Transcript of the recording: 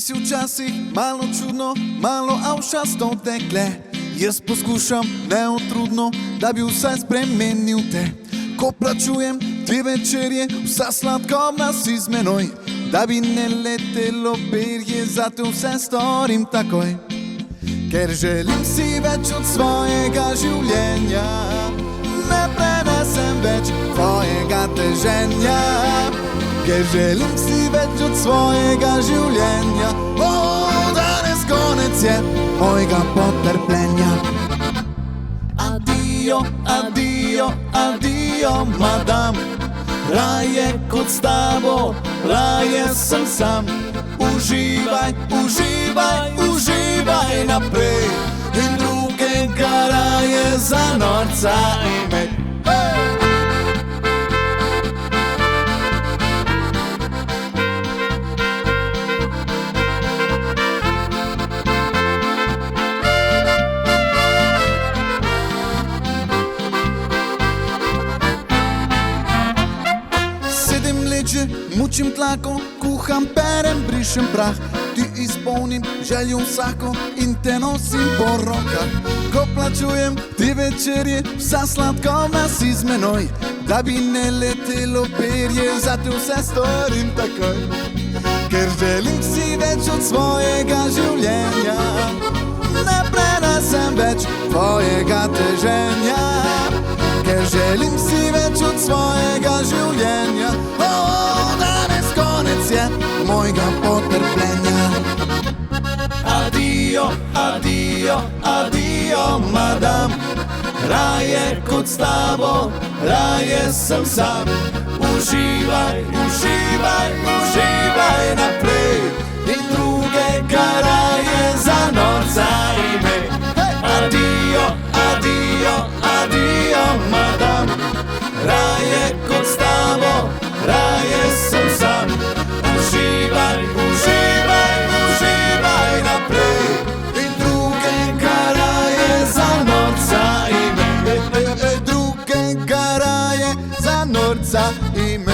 si včasih malo čudno, malo avšasto dekle. Jaz poskušam neutrudno, da bi vsaj spremenil te. Ko plačujem 2 večerje, vsa sladkobna si z menoj. Da bi ne letelo perje, zato vse storim takoj. Ker želim si več od svojega življenja, ne prenesem več tvojega teženja. Ker želim si več od svojega življenja, danes konec je mojega potrpljenja. Adijo, adijo, adijo, madam, raje kot s tabo, raje sem sam. Uživaj, uživaj, uživaj naprej in drugega raje za norca imej. Mučim tlako, kuham, perem, brišem prah. Ti izpolnim željo vsako in te nosim po rokah. Ko plačujem 2 večerje, vsa sladkobna si z menoj. Da bi ne letelo perje, zato vse storim takoj. Ker želim si več od svojega življenja, ne prenesem več tvojega teženja. Ker želim si več od svojega življenja, danes konec je mojega potrpljenja. Adijo, adijo, adijo, madam, raje kot s tabo, raje sem sam. Uživaj, uživaj, uživaj naprej in drugega raje za norca imej. Adijo, adijo, adijo, madam, raje kot s tabo, raje sem sam. Uživaj, uživaj, uživaj naprej in drugega raje za norca imej. Drugega raje za norca imej.